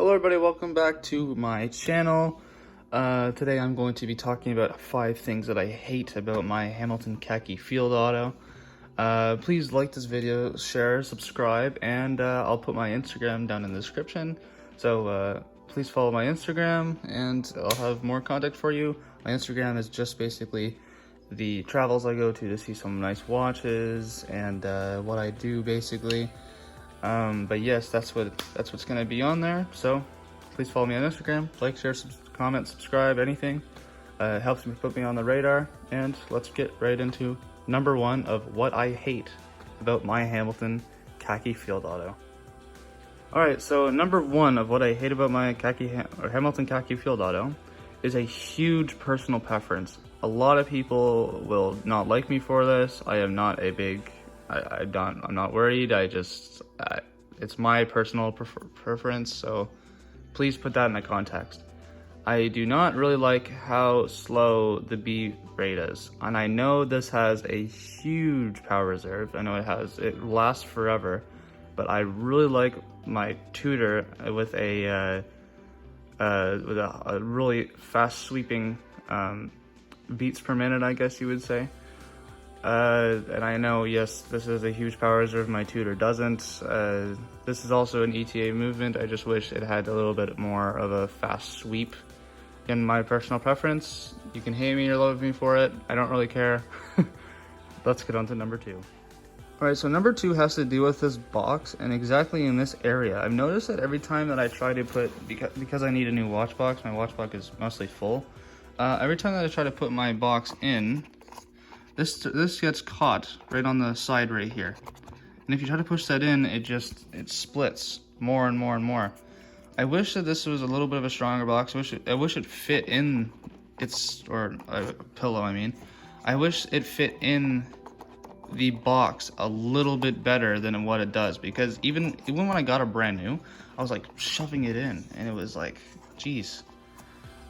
Hello everybody, welcome back to my channel. Today I'm going to be talking about 5 things that I hate about my Hamilton khaki field auto. Please like this video, share, subscribe, and I'll put my Instagram down in the description. So please follow my Instagram and I'll have more content for you. My Instagram is just basically the travels I go to see some nice watches and what I do basically. But yes, that's what's gonna be on there. So please follow me on Instagram, like, share, comment, subscribe, anything. It helps me put me on the radar. And let's get right into number 1 of what I hate about my Hamilton khaki field auto. Alright, so number 1 of what I hate about my Hamilton khaki field auto is a huge personal preference. A lot of people will not like me for this. I am not a big, I'm not worried. It's my personal preference, so please put that in the context. I do not really like how slow the B rate is, and I know this has a huge power reserve. I know it lasts forever, but I really like my Tudor with a really fast sweeping beats per minute, I guess you would say. And I know, yes, this is a huge power reserve. My Tudor doesn't. This is also an ETA movement. I just wish it had a little bit more of a fast sweep. In my personal preference, you can hate me or love me for it. I don't really care. Let's get on to number 2. Alright, so number 2 has to do with this box and exactly in this area. I've noticed that every time that I try to put, because I need a new watch box, my watch box is mostly full. Every time that I try to put my box in, this gets caught right on the side right here. And if you try to push that in, it splits more and more and more. I wish that this was a little bit of a stronger box. I wish it fit in a pillow, I mean. I wish it fit in the box a little bit better than what it does, because even when I got it brand new, I was like shoving it in and it was like, geez.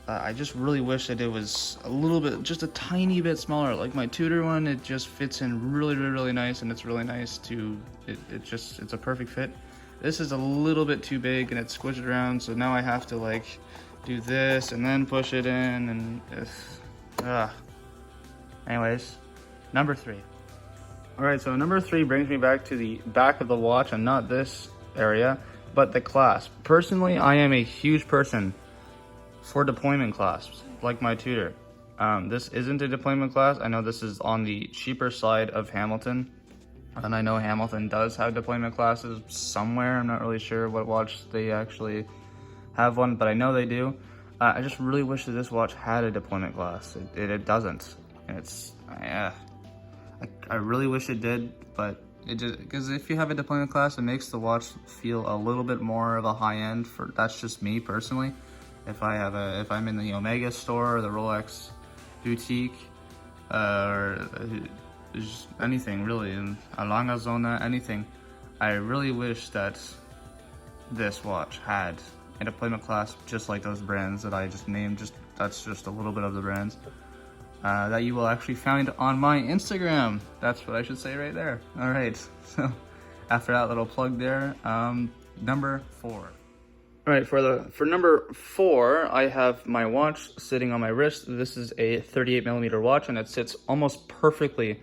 I just really wish that it was a little bit, just a tiny bit smaller. Like my Tudor one, it just fits in really nice, and it's really nice to, it's a perfect fit. This is a little bit too big and it's squished around, so now I have to like do this and then push it in, and anyways, number 3. Alright, so number 3 brings me back to the back of the watch, and not this area, but the clasp. Personally, I am a huge person for deployment clasps, like my Tudor. This isn't a deployment clasp. I know this is on the cheaper side of Hamilton, and I know Hamilton does have deployment classes somewhere. I'm not really sure what watch they actually have one, but I know they do. I just really wish that this watch had a deployment class. It doesn't, and I really wish it did, but it just, because if you have a deployment class, it makes the watch feel a little bit more of a high end. That's just me personally. If I'm in the Omega store or the Rolex boutique, or just anything really, in Alanga Zona, anything, I really wish that this watch had a deployment clasp just like those brands that I just named. That's just a little bit of the brands that you will actually find on my Instagram. That's what I should say right there. All right, so after that little plug there, number 4. All right, for number 4, I have my watch sitting on my wrist. This is a 38mm watch, and it sits almost perfectly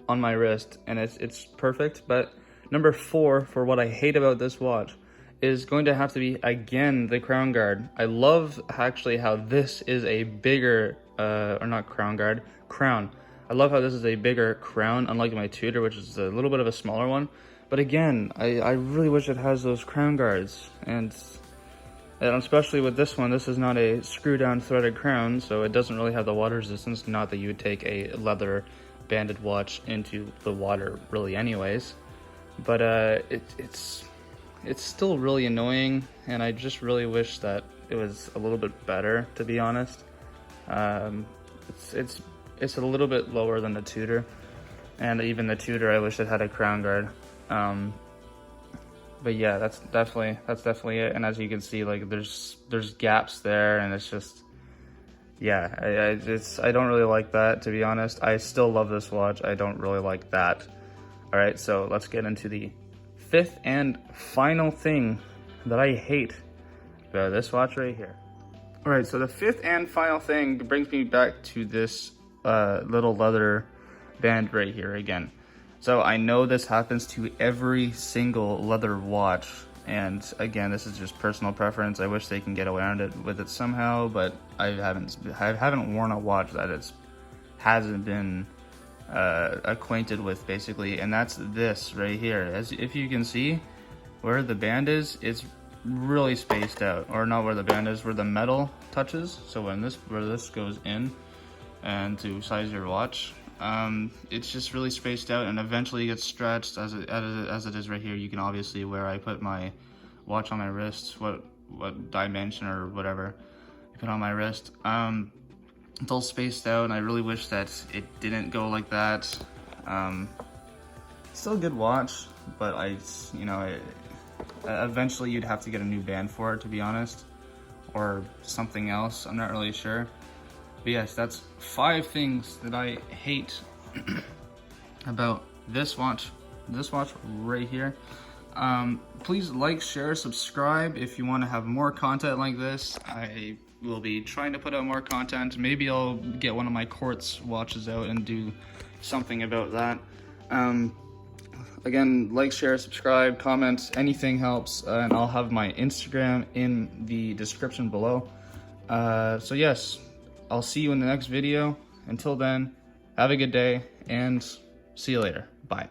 on my wrist, and it's perfect. But number 4 for what I hate about this watch is going to have to be, again, the crown guard. I love actually how this is a bigger, or not crown guard, crown. I love how this is a bigger crown, unlike my Tudor, which is a little bit of a smaller one. But again, I really wish it has those crown guards, and especially with this one, this is not a screw-down threaded crown, so it doesn't really have the water resistance. Not that you would take a leather banded watch into the water, really, anyways. But it's still really annoying, and I just really wish that it was a little bit better, to be honest. It's a little bit lower than the Tudor, and even the Tudor, I wish it had a crown guard. But yeah, that's definitely it. And as you can see, like there's gaps there, and it's just, yeah, I don't really like that, to be honest. I still love this watch. I don't really like that. All right, so let's get into the 5th and final thing that I hate this watch right here. All right, so the fifth and final thing brings me back to this little leather band right here again. So I know this happens to every single leather watch, and again, this is just personal preference. I wish they can get around it with it somehow, but I haven't worn a watch that hasn't been acquainted with, basically, and that's this right here. As if you can see where the band is, it's really spaced out, or not where the band is, where the metal touches. So where this goes in and to size your watch, it's just really spaced out, and eventually gets stretched as it is right here. You can obviously, where I put my watch on my wrist, what dimension or whatever I put on my wrist, it's all spaced out, and I really wish that it didn't go like that. Still a good watch, but eventually you'd have to get a new band for it, to be honest, or something else. I'm not really sure. But yes, that's 5 things that I hate about this watch right here. Please like, share, subscribe if you want to have more content like this. I will be trying to put out more content. Maybe I'll get one of my quartz watches out and do something about that. Again, like, share, subscribe, comment, anything helps, and I'll have my Instagram in the description below. So yes, I'll see you in the next video. Until then, have a good day, and see you later. Bye.